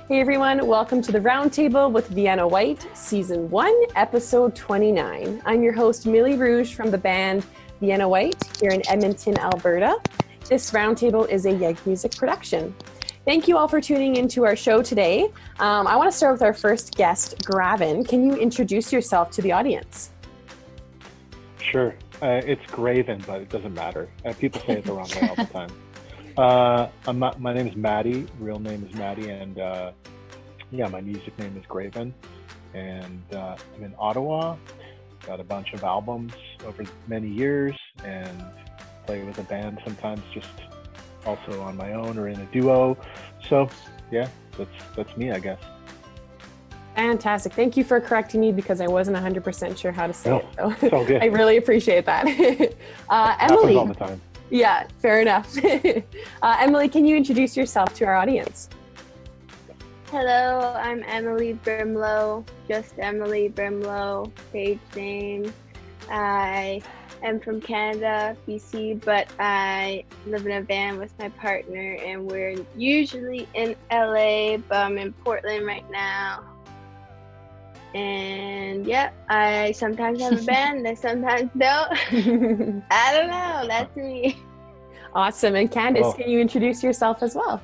Hey everyone, welcome to the Roundtable with Vienna Whyte, Season 1, Episode 29. I'm your host, Millie Rouge from the band Vienna Whyte here in Edmonton, Alberta. This Roundtable is a YEG Music production. Thank you all for tuning into our show today. I want to start with our first guest, GRAVEN. Can you introduce yourself to the audience? Sure. It's GRAVEN, but it doesn't matter. People say it the wrong way all the time. My name is Maddie. Real name is Maddie, and my music name is GRAVEN. And I'm in Ottawa. Got a bunch of albums over many years, and play with a band sometimes, just also on my own or in a duo. So yeah, that's me, I guess. Fantastic. Thank you for correcting me because I wasn't 100% sure how to say it. So it's all good. I really appreciate that. Emily. Happens all the time. Yeah, fair enough. Emily, can you introduce yourself to our audience? Hello, I'm Emily Brimlow, just Emily Brimlow, page name. I am from Canada, BC, but I live in a van with my partner and we're usually in LA, but I'm in Portland right now. And yeah, I sometimes have a band, I sometimes don't. I don't know, that's me. Awesome. And Candice, Can you introduce yourself as well?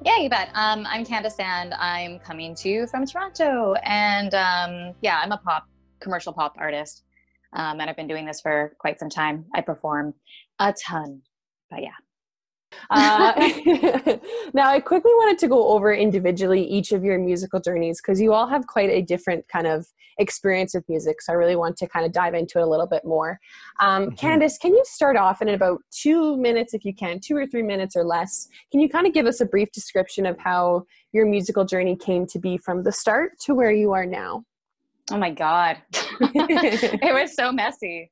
Yeah, you bet. I'm Candice and I'm coming to you from Toronto. And I'm a commercial pop artist. And I've been doing this for quite some time. I perform a ton, but yeah. Now, I quickly wanted to go over individually each of your musical journeys because you all have quite a different kind of experience with music. So I really want to kind of dive into it a little bit more. Candice, can you start off in about 2 minutes, if you can, 2 or 3 minutes or less? Can you kind of give us a brief description of how your musical journey came to be from the start to where you are now? Oh my God. It was so messy.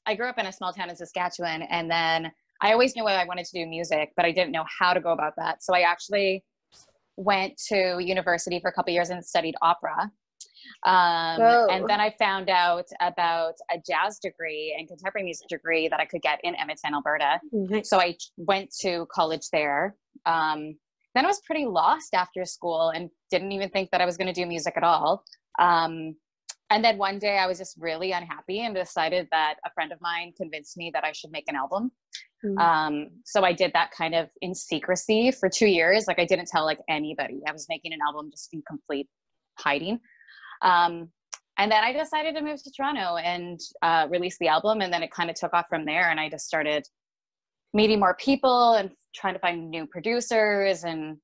I grew up in a small town in Saskatchewan, and then I always knew I wanted to do music, but I didn't know how to go about that. So I actually went to university for a couple of years and studied opera. And then I found out about a jazz degree and contemporary music degree that I could get in Edmonton, Alberta. Nice. So I went to college there. Then I was pretty lost after school and didn't even think that I was going to do music at all. And then one day I was just really unhappy and decided that a friend of mine convinced me that I should make an album. So I did that kind of in secrecy for 2 years. Like I didn't tell anybody. I was making an album just in complete hiding. And then I decided to move to Toronto and release the album. And then it kind of took off from there. And I just started meeting more people and trying to find new producers, and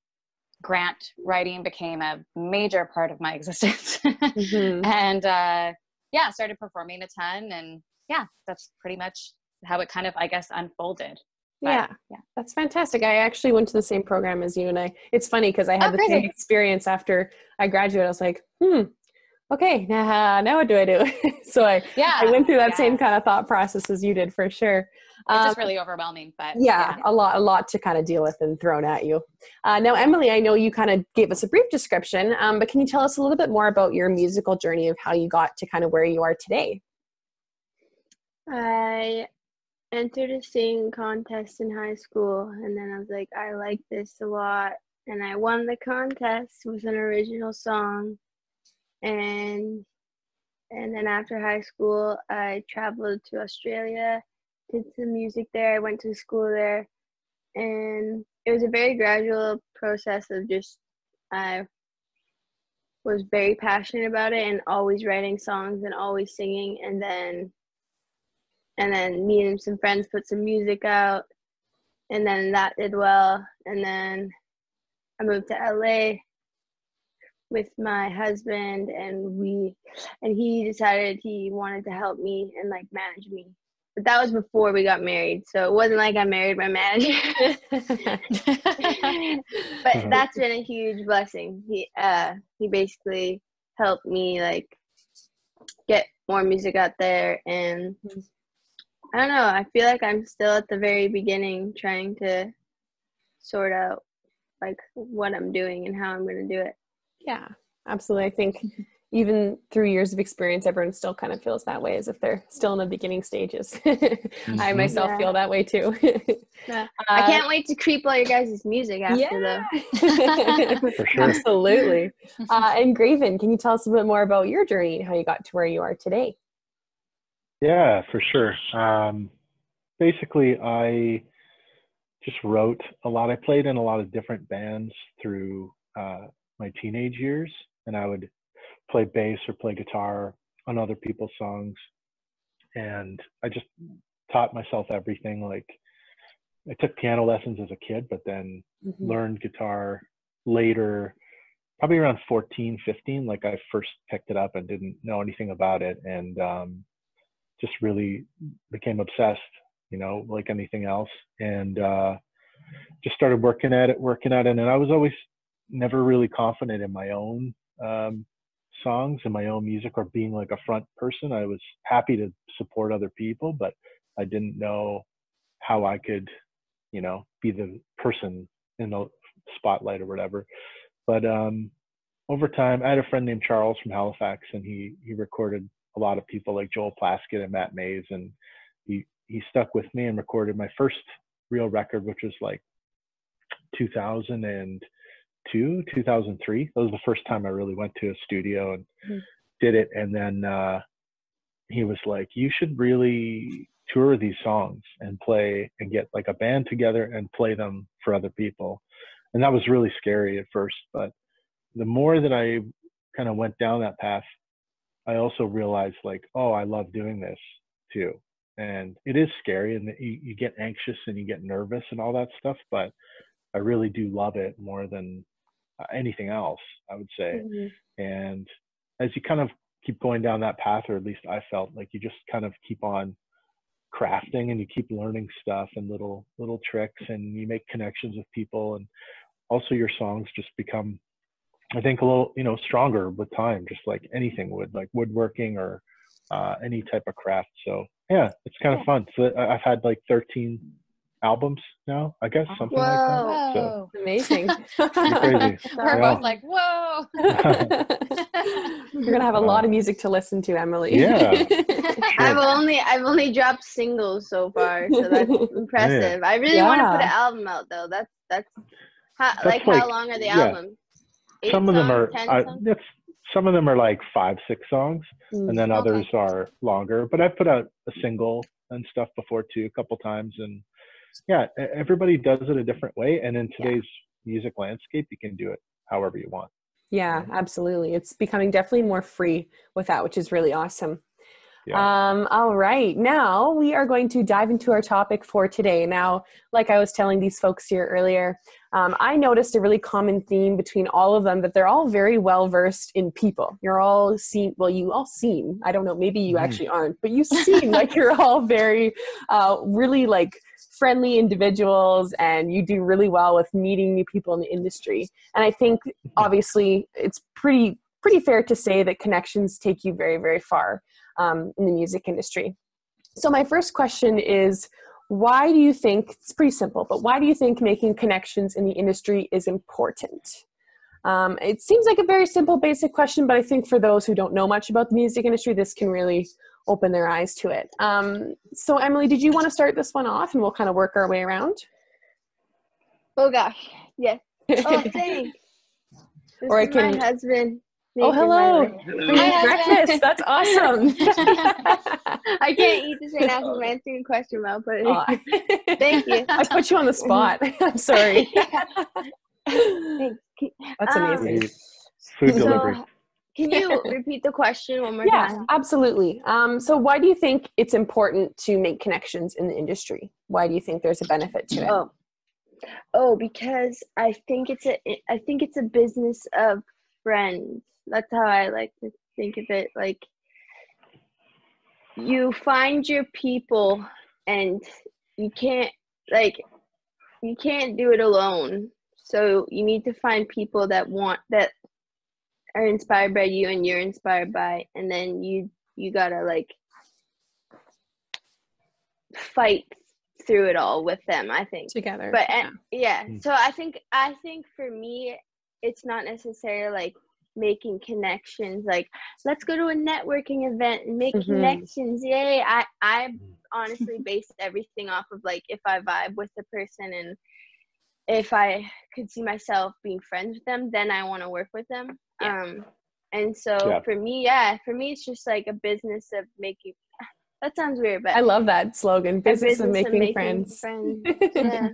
grant writing became a major part of my existence. And started performing a ton, and that's pretty much how it kind of, I guess, unfolded. But, yeah, that's fantastic. I actually went to the same program as you, and it's funny because I had the same experience after I graduated. I was like, okay, now what do I do? So I went through that same kind of thought process as you did, for sure. It's just really overwhelming, but a lot to kind of deal with and thrown at you. Now, Emily, I know you kind of gave us a brief description, but can you tell us a little bit more about your musical journey of how you got to kind of where you are today? I entered a singing contest in high school, and then I was like, I like this a lot, and I won the contest with an original song. And then after high school, I traveled to Australia, did some music there. I went to school there, and it was a very gradual process of just, I was very passionate about it and always writing songs and always singing. And then me and some friends put some music out, and then that did well. And then I moved to LA with my husband, and he decided he wanted to help me and manage me. But that was before we got married, so it wasn't like I married my manager. But that's been a huge blessing. He basically helped me get more music out there, and I don't know, I feel like I'm still at the very beginning trying to sort out what I'm doing and how I'm going to do it. Yeah, absolutely. I think even through years of experience, everyone still kind of feels that way, as if they're still in the beginning stages. I myself feel that way too. I can't wait to creep all your guys' music after though. For sure. Absolutely. And Graven, can you tell us a bit more about your journey, how you got to where you are today? Yeah, for sure. Basically, I just wrote a lot. I played in a lot of different bands through my teenage years, and I would play bass or play guitar on other people's songs. And I just taught myself everything. Like, I took piano lessons as a kid, but then learned guitar later, probably around 14, 15. Like, I first picked it up and didn't know anything about it, and just really became obsessed, you know, like anything else. And just started working at it. And I was always never really confident in my own songs and my own music, or being like a front person. I was happy to support other people, but I didn't know how I could, you know, be the person in the spotlight or whatever. But over time, I had a friend named Charles from Halifax, and he recorded a lot of people like Joel Plaskett and Matt Mays, and he stuck with me and recorded my first real record, which was like 2002, 2003. That was the first time I really went to a studio and did it. And then he was like, you should really tour these songs and play and get like a band together and play them for other people. And that was really scary at first, but the more that I kind of went down that path, I also realized like, oh, I love doing this too. And it is scary, and you get anxious and you get nervous and all that stuff, but I really do love it more than anything else, I would say. And as you kind of keep going down that path, or at least I felt like, you just kind of keep on crafting and you keep learning stuff and little tricks, and you make connections with people, and also your songs just become, I think, a little, you know, stronger with time, just like anything would, like woodworking or any type of craft. So yeah, it's kind of fun. So I've had like 13 albums now, I guess, something like that. So amazing. Crazy. We're both like, whoa. You're gonna have a lot of music to listen to, Emily. Yeah. I've only dropped singles so far, so that's impressive. I really want to put an album out though. That's how long are the albums? 8 some of them songs, are 10 songs? some of them are like 5-6 songs, and then others are longer. But I've put out a single and stuff before too, a couple times. And yeah, everybody does it a different way, and in today's music landscape, you can do it however you want. Yeah, absolutely. It's becoming definitely more free with that, which is really awesome. All right, now we are going to dive into our topic for today. Now, like I was telling these folks here earlier, I noticed a really common theme between all of them, that they're all very well versed in people. You're all you all seem, I don't know, maybe you actually aren't, but you seem like you're all very really like friendly individuals, and you do really well with meeting new people in the industry. And I think obviously it's pretty fair to say that connections take you very, very far in the music industry. So my first question is, why do you think, it's pretty simple, but why do you think making connections in the industry is important? It seems like a very simple, basic question, but I think for those who don't know much about the music industry, this can really open their eyes to it. So Emily, did you want to start this one off, and we'll kind of work our way around? Oh gosh, yes. Oh, thanks. Or I can. My husband. Oh, hello. Breakfast. That's awesome. I can't eat this right now because I'm answering a question, but I'll put it. Thank you. I put you on the spot. I'm sorry. Thanks. That's amazing. Food delivery. Can you repeat the question one more time? Yeah, absolutely. So why do you think it's important to make connections in the industry? Why do you think there's a benefit to it? Oh, because I think it's a business of friends. That's how I like to think of it. Like, you find your people, and you can't do it alone. So you need to find people that are inspired by you, and you're inspired by, and then you gotta like fight through it all with them, I think, together. But so I think for me, it's not necessarily like making connections. Like, let's go to a networking event and make Mm-hmm. connections. Yay. I honestly base everything off of like if I vibe with the person and if I could see myself being friends with them, then I want to work with them. And so for me, it's just like a business of making, that sounds weird, but I love that slogan, business of making friends. Yeah.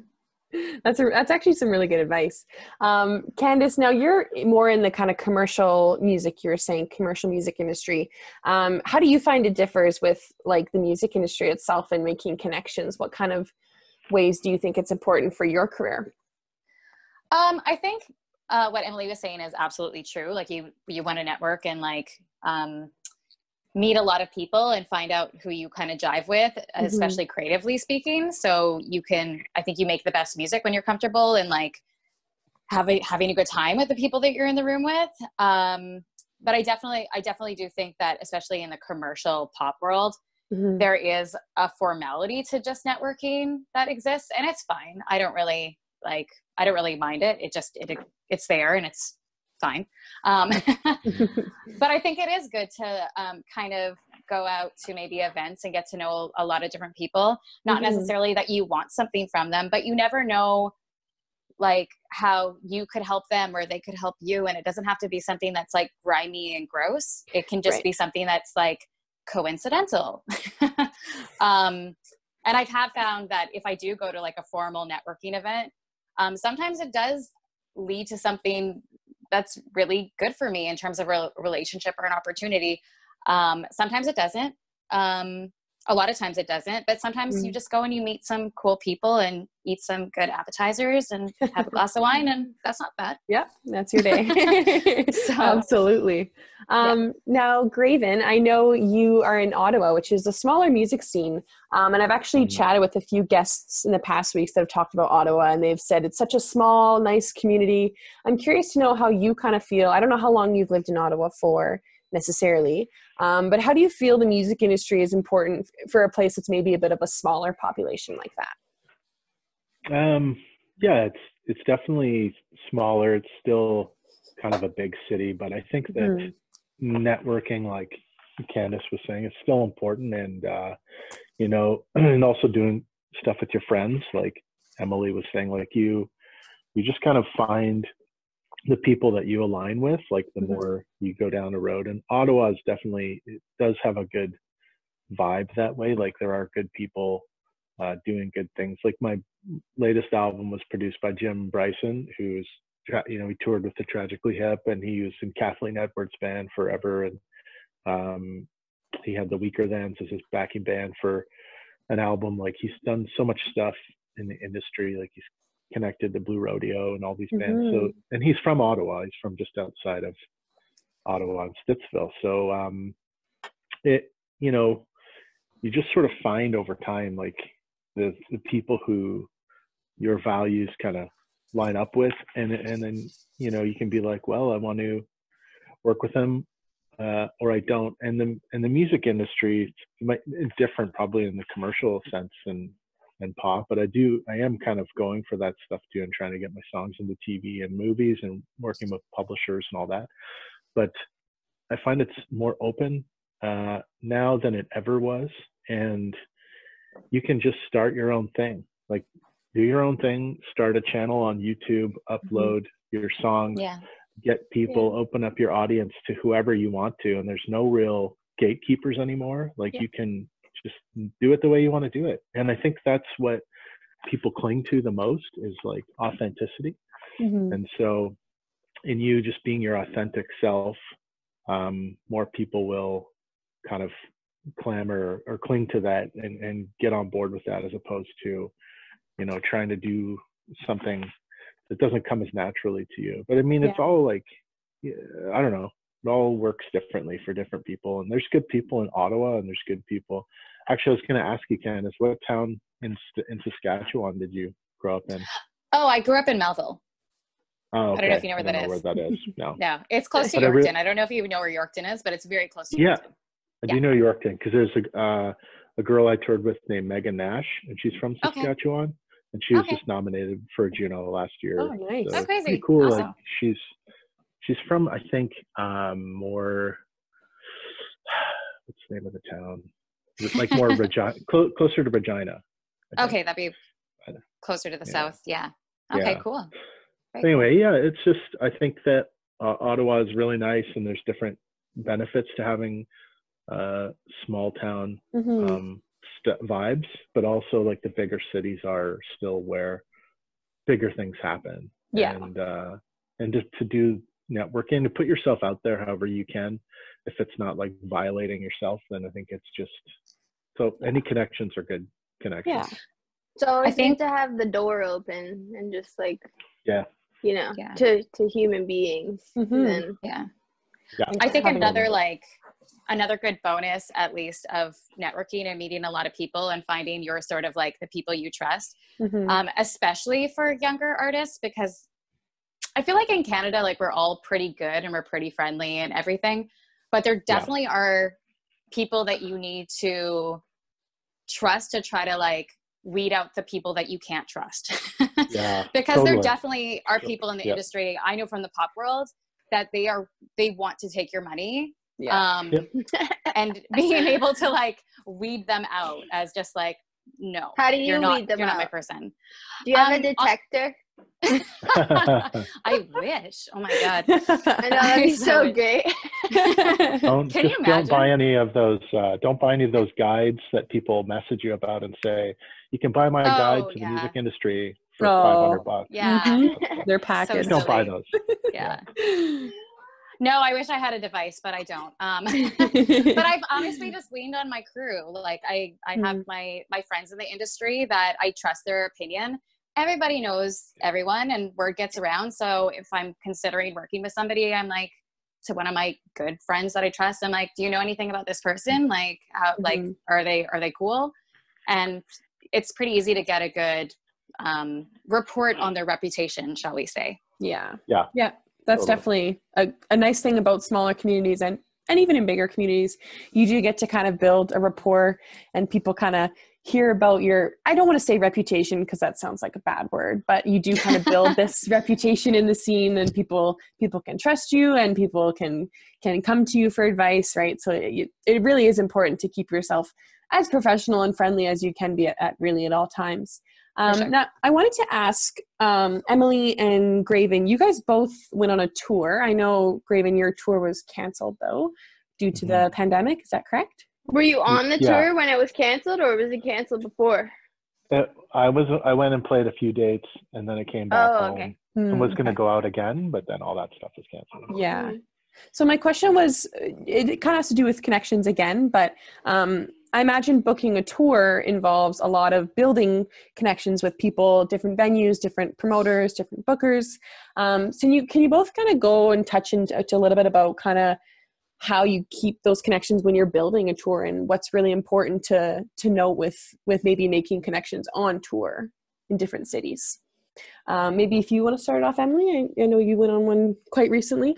That's actually some really good advice. Candice, now you're more in the kind of commercial music, you were saying commercial music industry. How do you find it differs with like the music industry itself and making connections? What kind of ways do you think it's important for your career? I think what Emily was saying is absolutely true. Like you want to network and like meet a lot of people and find out who you kind of jive with, especially creatively speaking. So I think you make the best music when you're comfortable and like having a good time with the people that you're in the room with. But I definitely do think that, especially in the commercial pop world, there is a formality to just networking that exists, and it's fine. I don't really mind it. It's there and it's fine. But I think it is good to kind of go out to maybe events and get to know a lot of different people, not necessarily that you want something from them, but you never know like how you could help them or they could help you. And it doesn't have to be something that's like grimy and gross. It can just be something that's like coincidental. And I have found that if I do go to like a formal networking event, sometimes it does lead to something that's really good for me in terms of a relationship or an opportunity. Sometimes it doesn't. A lot of times it doesn't, but sometimes you just go and you meet some cool people and eat some good appetizers and have a glass of wine, and that's not bad. Yep, that's your day. Absolutely. Now, GRAVEN, I know you are in Ottawa, which is a smaller music scene. And I've actually chatted with a few guests in the past weeks that have talked about Ottawa, and they've said it's such a small, nice community. I'm curious to know how you kind of feel. I don't know how long you've lived in Ottawa for necessarily, but how do you feel the music industry is important for a place that's maybe a bit of a smaller population like that? Yeah, it's definitely smaller. It's still kind of a big city, but I think that networking, like Candice was saying, is still important, and you know, and also doing stuff with your friends, like Emily was saying, like you just kind of find the people that you align with, like the more you go down the road. And Ottawa is definitely, it does have a good vibe that way. Like there are good people doing good things. Like my latest album was produced by Jim Bryson, who's, you know, he toured with the Tragically Hip, and he was in Kathleen Edwards' band forever. And he had the Weaker Thans as his backing band for an album. Like he's done so much stuff in the industry. Like he's connected to Blue Rodeo and all these bands. So, and he's from Ottawa. He's from just outside of Ottawa in Stittsville. So it, you know, you just sort of find over time, like the people who your values kind of line up with, and then, you know, you can be like, well, I want to work with them, or I don't. And the music industry is different probably in the commercial sense and pop, but I am kind of going for that stuff too, and trying to get my songs into TV and movies and working with publishers and all that. But I find it's more open now than it ever was, and you can just start your own thing. Like do your own thing, start a channel on YouTube, upload your songs, get people, open up your audience to whoever you want to, and there's no real gatekeepers anymore. Like you can just do it the way you want to do it. And I think that's what people cling to the most, is like authenticity. And so in you just being your authentic self, more people will kind of clamor or cling to that and get on board with that, as opposed to, you know, trying to do something that doesn't come as naturally to you. But I mean, it's all like, I don't know, it all works differently for different people. And there's good people in Ottawa, and there's good people. Actually, I was going to ask you, Candice, what town in Saskatchewan did you grow up in? Oh, I grew up in Melville. Oh, okay. I don't know if you know where that is. Where that is. No. No, it's close to Yorkton. I don't know if you know where Yorkton is, but it's very close to Yorkton. I do know Yorkton, because there's a girl I toured with named Megan Nash, and she's from Saskatchewan, and she was just nominated for a Juno last year. Oh, nice. So crazy. pretty cool. Awesome. Like She's from, I think, more, what's the name of the town? It's like more Regina, closer to Regina. Okay, that'd be closer to the south. Yeah. Okay, Yeah. cool. Anyway, yeah, it's just, I think that Ottawa is really nice, and there's different benefits to having small town vibes, but also like the bigger cities are still where bigger things happen. Yeah. And just to do networking, to put yourself out there however you can. If it's not like violating yourself, then I think it's just, so any connections are good connections. Yeah. So I think to have the door open and just like, to human beings. Then I think another good bonus, at least, of networking and meeting a lot of people and finding your sort of like the people you trust, especially for younger artists, because I feel like in Canada, like we're all pretty good and we're pretty friendly and everything, but there definitely are people that you need to trust to try to like weed out the people that you can't trust. Because there definitely are people in the industry, I know from the pop world, that they want to take your money. And being able to like weed them out as just like, no, how do you weed them out? You're not my person. Do you have a detector? I wish. Oh my God. I know, that'd be so great. Can you imagine? Don't buy any of those. Don't buy any of those guides that people message you about and say, you can buy my guide to the music industry for $500. Yeah. They're packaged. So don't buy those. Yeah. No, I wish I had a device, but I don't. But I've honestly just leaned on my crew. Like I have my friends in the industry that I trust their opinion. Everybody knows everyone and word gets around. So if I'm considering working with somebody, I'm like, to one of my good friends that I trust, I'm like, do you know anything about this person? Like, how, like, are they cool? And it's pretty easy to get a good report on their reputation, shall we say. Yeah. That's definitely a nice thing about smaller communities and even in bigger communities. You do get to kind of build a rapport, and people kind of hear about your, I don't want to say reputation because that sounds like a bad word, but you do kind of build this reputation in the scene, and people can trust you, and people can come to you for advice, right? So it really is important to keep yourself as professional and friendly as you can be at all times. Sure. Now, I wanted to ask Emily and Graven, you guys both went on a tour. I know, Graven, your tour was canceled, though, due to the pandemic. Is that correct? Were you on the tour when it was canceled, or was it canceled before? I went and played a few dates, and then I came back home and was going to go out again, but then all that stuff was canceled. Yeah. So my question was, it kind of has to do with connections again, but I imagine booking a tour involves a lot of building connections with people, different venues, different promoters, different bookers. So can you both kind of go and touch into a little bit about kind of how you keep those connections when you're building a tour, and what's really important to note with maybe making connections on tour in different cities? Maybe if you want to start off, Emily, I know you went on one quite recently.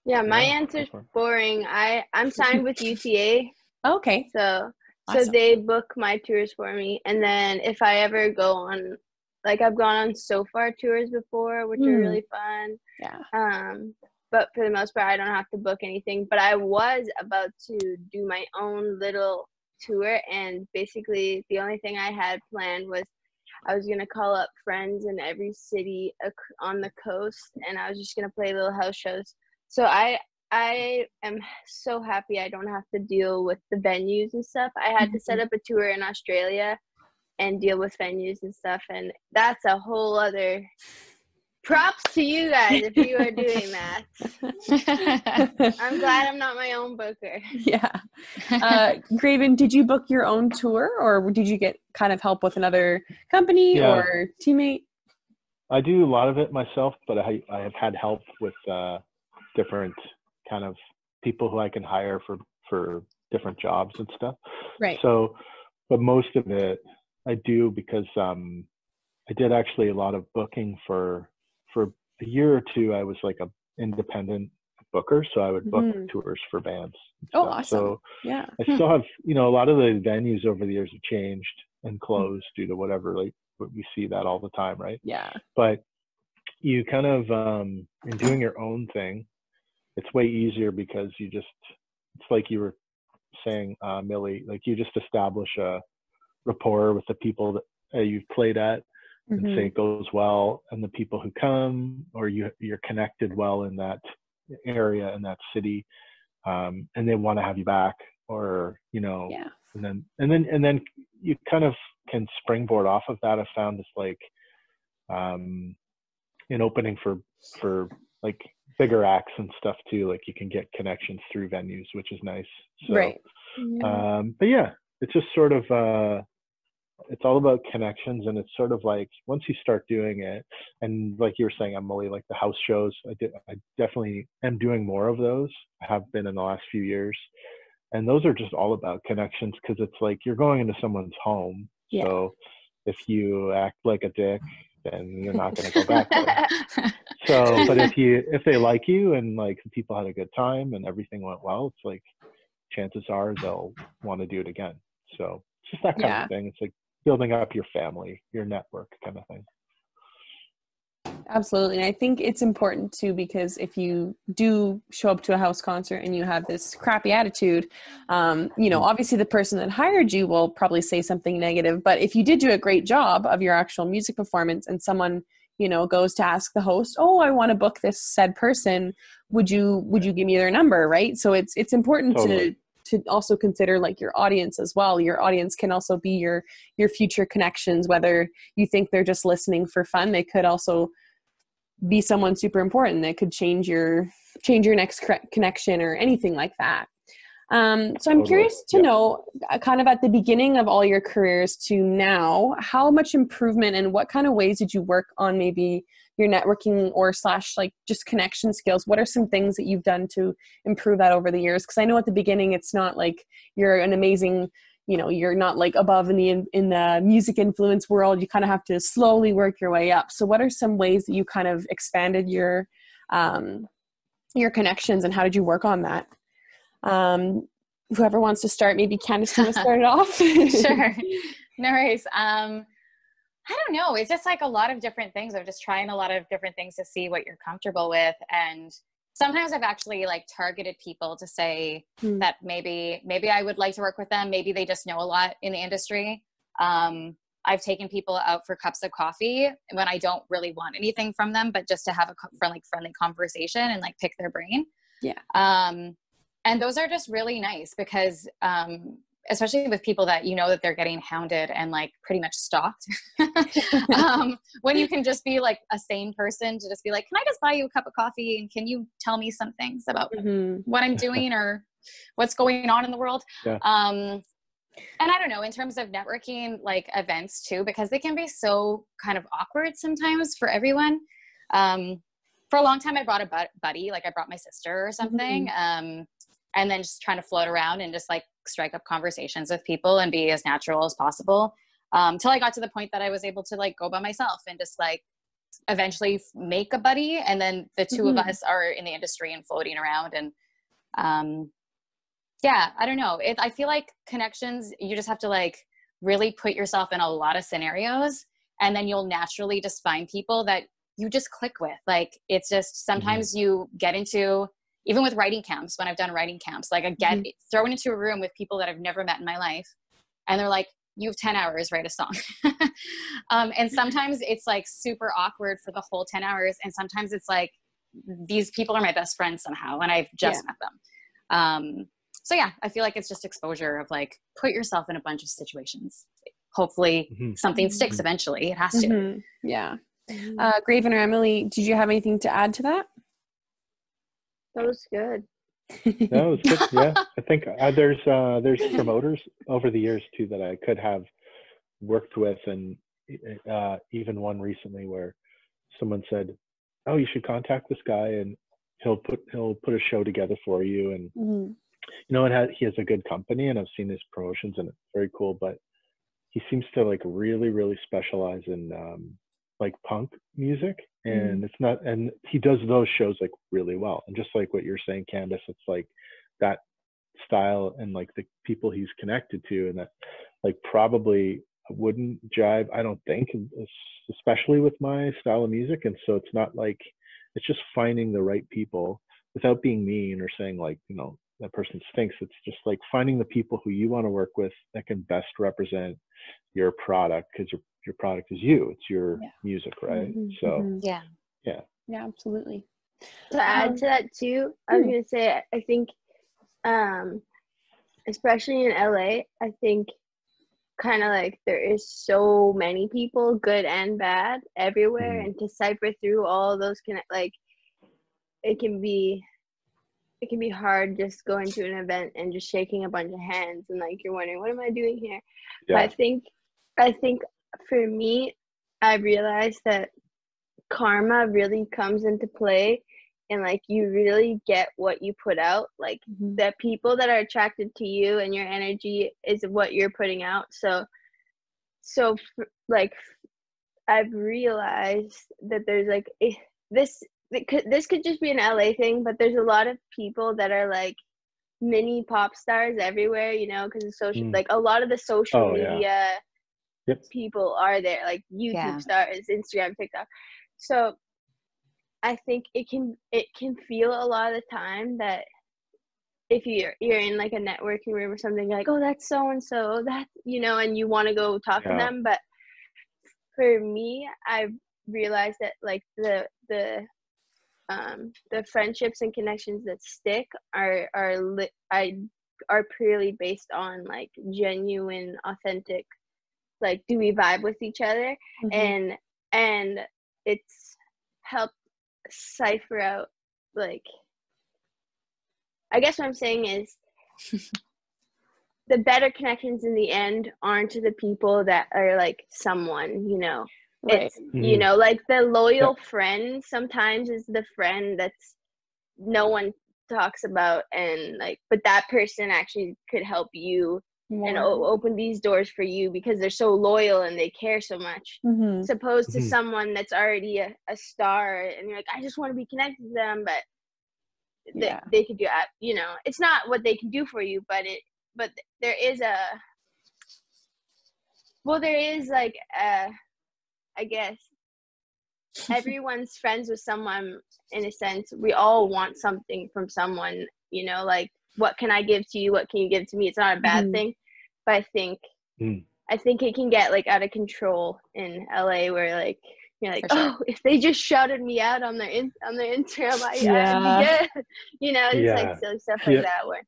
Yeah, my answer's boring. I'm signed with UTA. Okay. So Awesome. they book my tours for me, and then if I ever go on, like I've gone on so far tours before, which are really fun. Yeah. But for the most part, I don't have to book anything. But I was about to do my own little tour, and basically the only thing I had planned was I was going to call up friends in every city on the coast, and I was just going to play little house shows. So I am so happy I don't have to deal with the venues and stuff. I had to set up a tour in Australia and deal with venues and stuff, and that's a whole other props to you guys if you are doing that. I'm glad I'm not my own booker. Yeah. Graven, did you book your own tour, or did you get kind of help with another company or teammate? I do a lot of it myself, but I have had help with different kind of people who I can hire for different jobs and stuff. Right. So, but most of it I do because I did actually a lot of booking for a year or two. I was like a independent booker, so I would book tours for bands. Oh, awesome. So yeah, I still have, a lot of the venues over the years have changed and closed due to whatever, like we see that all the time, right? Yeah. But you kind of in doing your own thing, it's way easier because it's like you were saying, Millie, like you just establish a rapport with the people that you've played at, and say it goes well, and the people who come, or you're connected well in that area, in that city, and they want to have you back, or Yeah. and then you kind of can springboard off of that. I've found it's like an opening for like bigger acts and stuff too. Like you can get connections through venues, which is nice. So, Right. but yeah, it's just sort of it's all about connections, and it's sort of like once you start doing it, and like you were saying, Emily, like the house shows, I definitely am doing more of those. I have been in the last few years, and those are just all about connections, because it's like you're going into someone's home. Yeah. So if you act like a dick, then you're not going to go back there. So, but if they like you, and like the people had a good time and everything went well, it's like chances are they'll want to do it again. So it's just that kind of thing. It's like building up your family, your network kind of thing. Absolutely. And I think it's important too, because if you do show up to a house concert and you have this crappy attitude, obviously the person that hired you will probably say something negative. But if you did do a great job of your actual music performance, and someone, goes to ask the host, oh, I want to book this said person, would you give me their number? Right. So it's important to also consider like your audience as well. Your audience can also be your future connections, whether you think they're just listening for fun. They could also be someone super important that could change your next connection or anything like that. So I'm curious to know, kind of at the beginning of all your careers to now, how much improvement and what kind of ways did you work on maybe your networking or / like just connection skills? What are some things that you've done to improve that over the years? Because I know at the beginning, it's not like you're an amazing, you're not like above in the music influence world. You kind of have to slowly work your way up. So what are some ways that you kind of expanded your connections, and how did you work on that? Whoever wants to start, maybe Candice, you want to start it off? Sure. No worries. I don't know. It's just like a lot of different things. I'm just trying a lot of different things to see what you're comfortable with. And sometimes I've actually like targeted people to say that maybe I would like to work with them. Maybe they just know a lot in the industry. I've taken people out for cups of coffee when I don't really want anything from them, but just to have a friendly conversation and like pick their brain. Yeah. And those are just really nice because, especially with people that that they're getting hounded and like pretty much stalked, when you can just be like a sane person to just be like, can I just buy you a cup of coffee, and can you tell me some things about what I'm doing or what's going on in the world? Yeah. And I don't know, in terms of networking, like events too, because they can be so kind of awkward sometimes for everyone. For a long time, I brought a buddy, like I brought my sister or something. And then just trying to float around and just like strike up conversations with people and be as natural as possible. Till I got to the point that I was able to like go by myself and just like eventually make a buddy. And then the two of us are in the industry and floating around. And I don't know. I feel like connections, you just have to like really put yourself in a lot of scenarios, and then you'll naturally just find people that you just click with. Like, it's just, sometimes you get into, even with writing camps, when I've done writing camps, like I get thrown into a room with people that I've never met in my life. And they're like, you have 10 hours, write a song. And sometimes it's like super awkward for the whole 10 hours. And sometimes it's like, these people are my best friends somehow, and I've just met them. So yeah, I feel like it's just exposure of like, put yourself in a bunch of situations. Hopefully something sticks eventually. It has to. Yeah. Graven or Emily, did you have anything to add to that? That was good. No, it was good. Yeah, I think there's promoters over the years too that I could have worked with, and even one recently where someone said, "Oh, you should contact this guy, and he'll put a show together for you." And he has a good company, and I've seen his promotions, and it's very cool. But he seems to like really, really specialize in like punk music, and it's not, and he does those shows like really well. And just like what you're saying, Candice, it's like that style and like the people he's connected to, and that like probably wouldn't jive, I don't think, especially with my style of music. And so it's not like, it's just finding the right people without being mean or saying like, you know, that person stinks. It's just like finding the people who you want to work with that can best represent your product, because your product is you, it's your music, right? So Yeah. Yeah, absolutely. To add to that too, I was gonna say, I think, especially in LA, I think kind of like there is so many people, good and bad, everywhere, and to cipher through all those like it can be hard just going to an event and just shaking a bunch of hands and like you're wondering, what am I doing here? But I think for me, I realized that karma really comes into play, and like you really get what you put out. Like the people that are attracted to you and your energy is what you're putting out. So like I've realized that there's like this could just be an LA thing, but there's a lot of people that are like mini pop stars everywhere, you know, because of social, like a lot of the social media people are there, like YouTube stars, Instagram, TikTok. So I think it can feel a lot of the time that if you're in like a networking room or something, you're like, oh, that's so and so, that, you know, and you want to go talk to them. But for me, I've realized that like the friendships and connections that stick are purely based on like genuine, authentic, like, do we vibe with each other? And it's helped cipher out, like, I guess what I'm saying is the better connections in the end aren't to the people that are like someone, you know. Right. It's you know, like the loyal friend sometimes is the friend that's no one talks about, and like, but that person actually could help you and open these doors for you because they're so loyal and they care so much, opposed to someone that's already a star and you're like, I just want to be connected to them, but they could do, you know, it's not what they can do for you, but there is like I guess everyone's friends with someone in a sense. We all want something from someone, you know, like, what can I give to you? What can you give to me? It's not a bad thing, but I think it can get like out of control in LA, where like you're like, if they just shouted me out on their Instagram, I'd be good, you know. It's like silly stuff like that. Where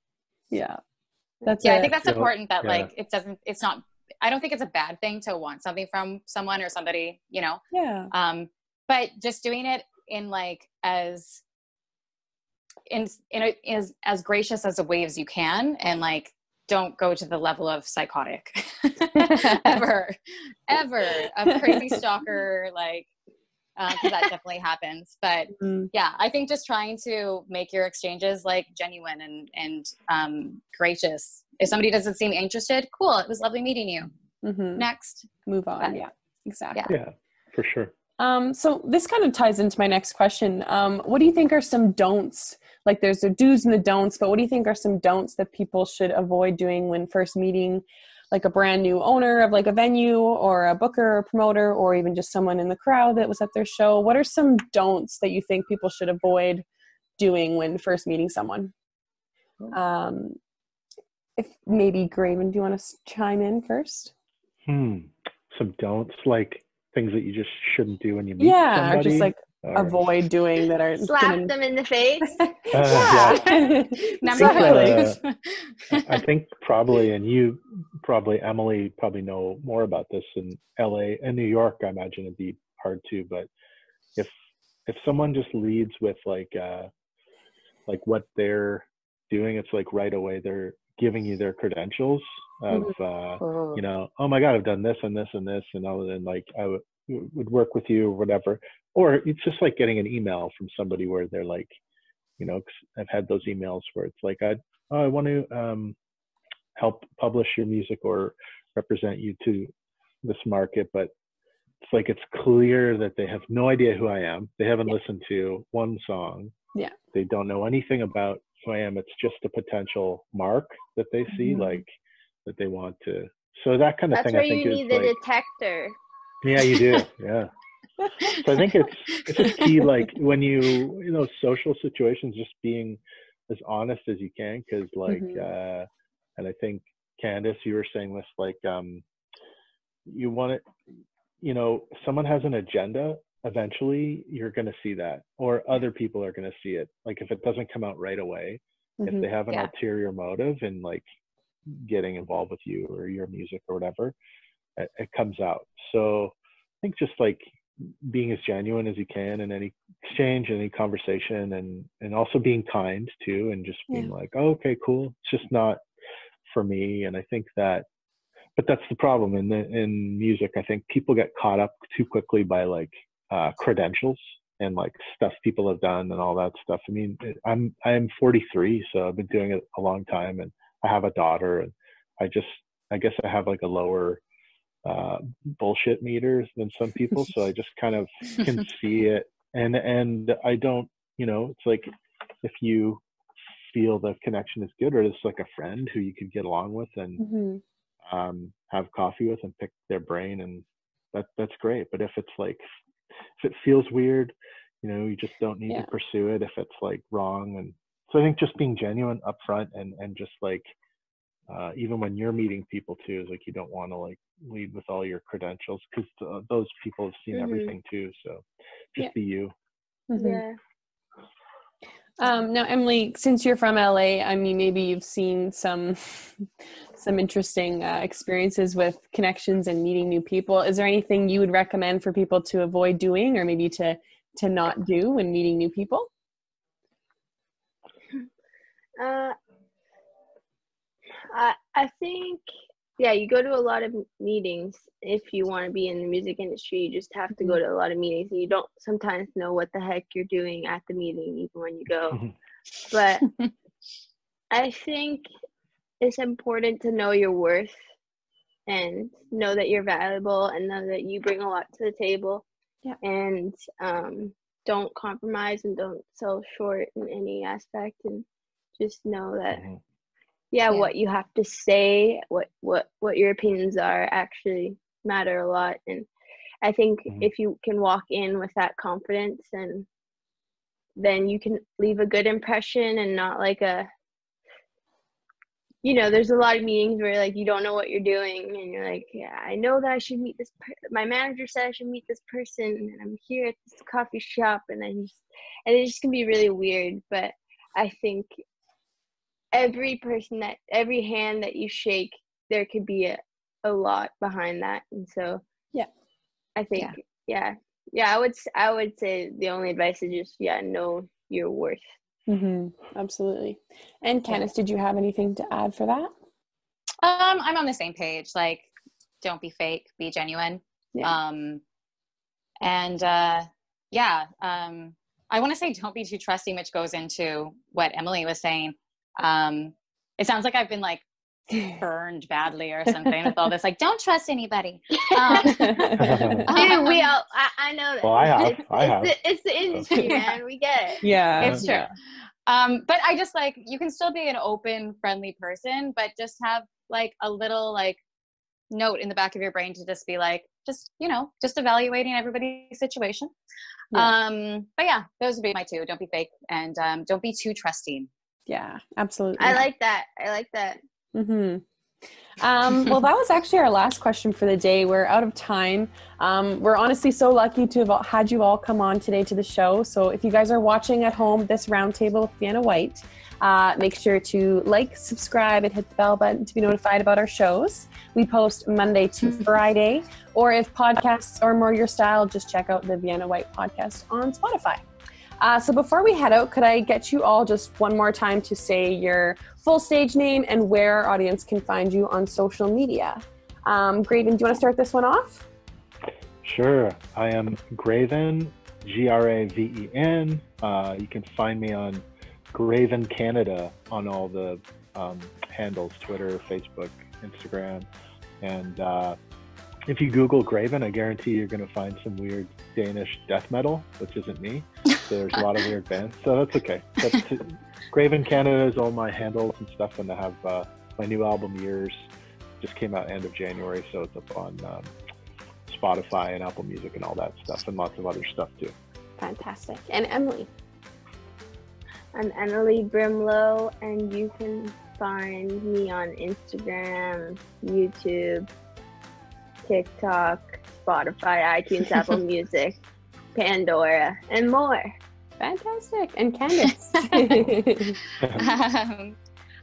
I think that's important. That like it's not. I don't think it's a bad thing to want something from someone or somebody, you know. But just doing it in like as gracious as a way as you can, and like don't go to the level of psychotic ever a crazy stalker, like because that definitely happens. But I think just trying to make your exchanges like genuine and gracious. If somebody doesn't seem interested, cool, it was lovely meeting you. Next, move on. Exactly. Yeah, for sure. So this kind of ties into my next question. What do you think are some don'ts? Like there's the do's and the don'ts, but what do you think are some don'ts that people should avoid doing when first meeting like a brand new owner of like a venue or a booker or promoter, or even just someone in the crowd that was at their show? What are some don'ts that you think people should avoid doing when first meeting someone? If maybe Graven, do you want to chime in first? Some don'ts, like things that you just shouldn't do when you meet somebody? Or just like avoid doing that are slap them in the face. I think probably, and you probably, Emily, probably know more about this in LA and New York. I imagine it'd be hard too, but if someone just leads with like what they're doing, it's like right away they're giving you their credentials of you know, oh my God, I've done this and this and this, and all, and like I would work with you or whatever. Or it's just like getting an email from somebody where they're like, you know, I've had those emails where it's like, I want to help publish your music or represent you to this market, but it's like, it's clear that they have no idea who I am. They haven't listened to one song. They don't know anything about who I am. It's just a potential mark that they see, like that they want to So that kind of That's thing, where I think, you is need the like, detector. yeah, you do, yeah. So I think it's just key, like when social situations, just being as honest as you can, because like, and I think Candice, you were saying this, like, you want it, if someone has an agenda, eventually you're going to see that, or other people are going to see it. Like if it doesn't come out right away, if they have an ulterior motive in like getting involved with you or your music or whatever, it comes out. So I think just like being as genuine as you can in any exchange, any conversation, and also being kind too, and just being like, oh, okay, cool, it's just not for me. And I think that, but that's the problem in music. I think people get caught up too quickly by like credentials and like stuff people have done and all that stuff. I mean, I'm 43, so I've been doing it a long time, and I have a daughter, and I guess I have like a lower bullshit meters than some people, so I just kind of can see it, and I don't, it's like if you feel the connection is good, or it's like a friend who you could get along with and have coffee with and pick their brain, and that's great. But if it's like, if it feels weird, you just don't need to pursue it if it's like wrong. And so I think just being genuine upfront, and just like even when you're meeting people too, is like you don't want to like lead with all your credentials, because those people have seen everything too. So just be you. Yeah. Now, Emily, since you're from LA, I mean, maybe you've seen some interesting experiences with connections and meeting new people. Is there anything you would recommend for people to avoid doing, or maybe to not do when meeting new people? I think, you go to a lot of meetings. If you want to be in the music industry, you just have to go to a lot of meetings, and you don't sometimes know what the heck you're doing at the meeting, even when you go. But I think it's important to know your worth, and know that you're valuable, and know that you bring a lot to the table. And don't compromise, and don't sell short in any aspect, and just know that what you have to say, what your opinions are, actually matter a lot. And I think if you can walk in with that confidence, and then you can leave a good impression, and not like there's a lot of meetings where like you don't know what you're doing, and you're like, I know that I should meet this my manager said I should meet this person, and I'm here at this coffee shop, and it just can be really weird. But I think every hand that you shake, there could be a lot behind that. And so I think I would say the only advice is just know your worth. Absolutely. And Candice, did you have anything to add for that? I'm on the same page. Like, don't be fake, be genuine. I want to say don't be too trusting, which goes into what Emily was saying. It sounds like I've been like burned badly or something with all this, like, don't trust anybody. Dude, we all, I know that. Well, I have. It's the industry, man. We get it. Yeah. It's true. But I just like, you can still be an open, friendly person, but just have like a little like note in the back of your brain to just be like, just evaluating everybody's situation. But those would be my two. Don't be fake, and don't be too trusting. Yeah, absolutely. I like that. Well, that was actually our last question for the day. We're out of time. We're honestly so lucky to have had you all come on today to the show. So if you guys are watching at home, this roundtable with Vienna Whyte, make sure to like, subscribe, and hit the bell button to be notified about our shows. We post Monday to Friday, or if podcasts are more your style, just check out the Vienna Whyte podcast on Spotify. So before we head out, could I get you all just one more time to say your full stage name and where our audience can find you on social media? Graven, do you want to start this one off? Sure. I am Graven, Graven. You can find me on Graven Canada on all the handles, Twitter, Facebook, Instagram. And if you Google Graven, I guarantee you're going to find some weird Danish death metal, which isn't me. So there's a lot of weird bands, so that's okay. Graven Canada is all my handles and stuff, and I have my new album Years just came out end of January, so it's up on Spotify and Apple Music and all that stuff, and lots of other stuff too. Fantastic. And Emily? I'm Emily Brimlow, and you can find me on Instagram, YouTube, TikTok, Spotify, iTunes, Apple Music, Pandora, and more. Fantastic. And Candice?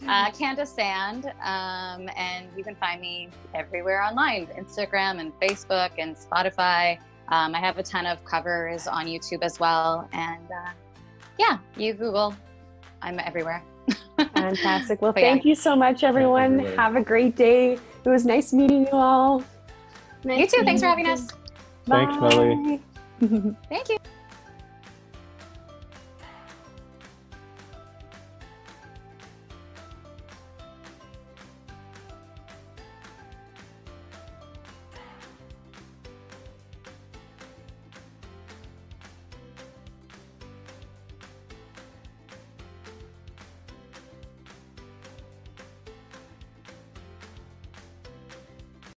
Candice Sand, and you can find me everywhere online, Instagram and Facebook and Spotify. I have a ton of covers on YouTube as well, and yeah, you Google, I'm everywhere. Fantastic. Well, thank you so much, everyone. Have a great day. It was nice meeting you all. You too. Thanks for having us. Thanks, Millie. Thank you.